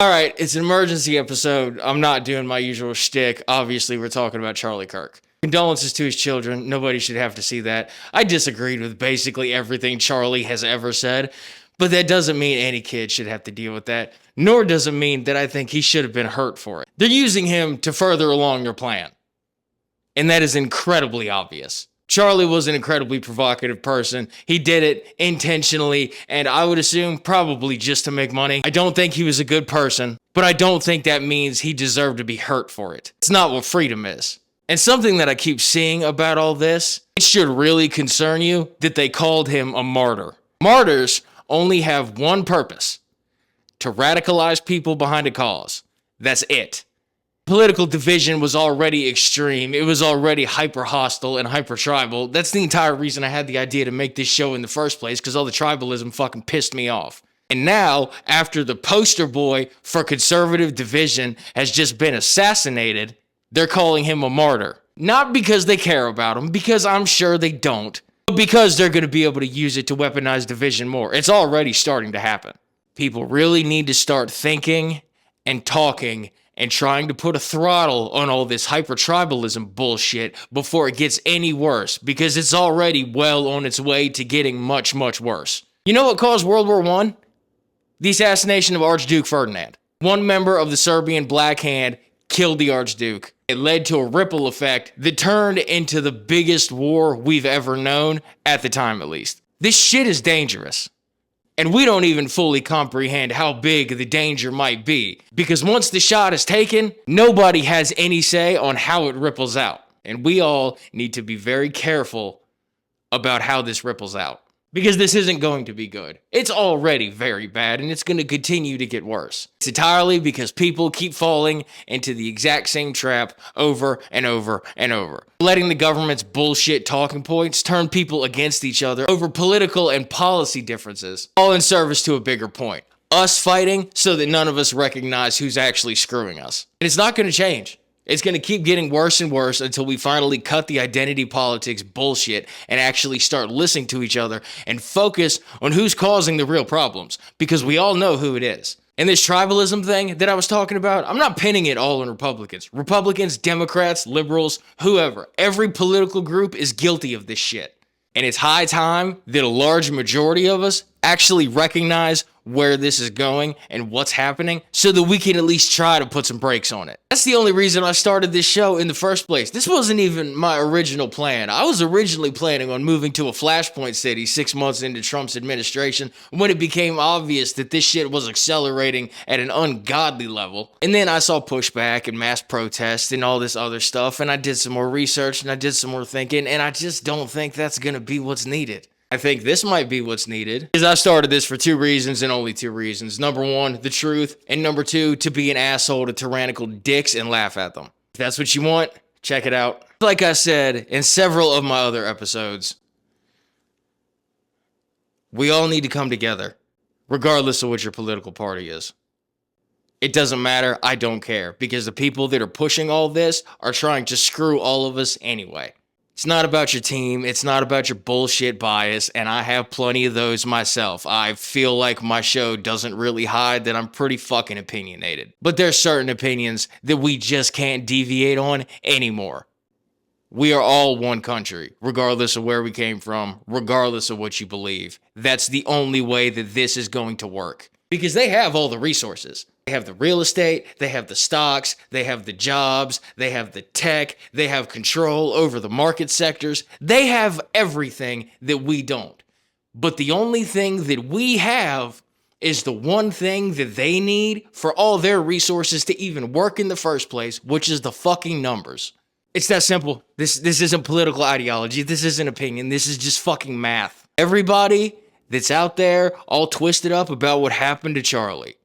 All right, it's an emergency episode. I'm not doing my usual shtick. Obviously, we're talking about Charlie Kirk. Condolences to his children. Nobody should have to see that. I disagreed with basically everything Charlie has ever said, but that doesn't mean any kid should have to deal with that, nor does it mean that I think he should have been hurt for it. They're using him to further along their plan, and that is incredibly obvious. Charlie was an incredibly provocative person. He did it intentionally, and I would assume probably just to make money. I don't think he was a good person, but I don't think that means he deserved to be hurt for it. It's not what freedom is. And something that I keep seeing about all this, it should really concern you that they called him a martyr. Martyrs only have one purpose: to radicalize people behind a cause. That's it. Political division was already extreme. It was already hyper hostile and hyper tribal. That's the entire reason I had the idea to make this show in the first place, because all the tribalism fucking pissed me off. And now, after the poster boy for conservative division has just been assassinated, they're calling him a martyr. Not because they care about him, because I'm sure they don't, but because they're going to be able to use it to weaponize division more. It's already starting to happen. People really need to start thinking and talking and trying to put a throttle on all this hyper-tribalism bullshit before it gets any worse, because it's already well on its way to getting much, much worse. You know what caused World War I? The assassination of Archduke Ferdinand. One member of the Serbian Black Hand killed the Archduke. It led to a ripple effect that turned into the biggest war we've ever known, at the time at least. This shit is dangerous. And we don't even fully comprehend how big the danger might be, because once the shot is taken, nobody has any say on how it ripples out. And we all need to be very careful about how this ripples out, because this isn't going to be good. It's already very bad, and it's going to continue to get worse. It's entirely because people keep falling into the exact same trap over and over and over, letting the government's bullshit talking points turn people against each other over political and policy differences, all in service to a bigger point: us fighting so that none of us recognize who's actually screwing us. And it's not going to change. It's going to keep getting worse and worse until we finally cut the identity politics bullshit and actually start listening to each other and focus on who's causing the real problems, because we all know who it is. And this tribalism thing that I was talking about, I'm not pinning it all on Republicans. Republicans, Democrats, liberals, whoever. Every political group is guilty of this shit. And it's high time that a large majority of us actually recognize where this is going and what's happening, so that we can at least try to put some brakes on it. That's the only reason I started this show in the first place. This wasn't even my original plan. I was originally planning on moving to a Flashpoint city 6 months into Trump's administration, when it became obvious that this shit was accelerating at an ungodly level. And then I saw pushback and mass protests and all this other stuff, and I did some more research and I did some more thinking, and I just don't think that's gonna be what's needed. I think this might be what's needed, because I started this for two reasons and only two reasons. Number one, the truth, and number two, to be an asshole to tyrannical dicks and laugh at them. If that's what you want, check it out. Like I said in several of my other episodes, we all need to come together, regardless of what your political party is. It doesn't matter, I don't care, because the people that are pushing all this are trying to screw all of us anyway. It's not about your team, it's not about your bullshit bias, and I have plenty of those myself. I feel like my show doesn't really hide that I'm pretty fucking opinionated. But there's certain opinions that we just can't deviate on anymore. We are all one country, regardless of where we came from, regardless of what you believe. That's the only way that this is going to work. Because they have all the resources. They have the real estate, they have the stocks, they have the jobs, they have the tech, they have control over the market sectors. They have everything that we don't. But the only thing that we have is the one thing that they need for all their resources to even work in the first place, which is the fucking numbers. It's that simple. This isn't political ideology. This isn't opinion. This is just fucking math. Everybody that's out there all twisted up about what happened to Charlie.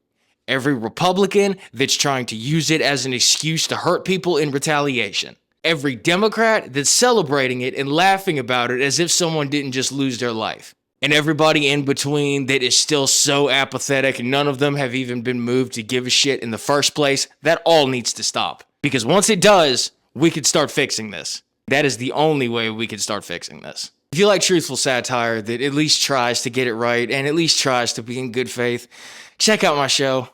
Every Republican that's trying to use it as an excuse to hurt people in retaliation. Every Democrat that's celebrating it and laughing about it as if someone didn't just lose their life. And everybody in between that is still so apathetic, none of them have even been moved to give a shit in the first place. That all needs to stop. Because once it does, we can start fixing this. That is the only way we can start fixing this. If you like truthful satire that at least tries to get it right and at least tries to be in good faith, check out my show.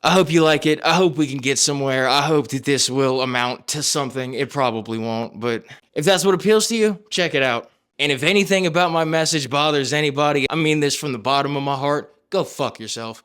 I hope you like it. I hope we can get somewhere. I hope that this will amount to something. It probably won't, but if that's what appeals to you, check it out. And if anything about my message bothers anybody, I mean this from the bottom of my heart, go fuck yourself.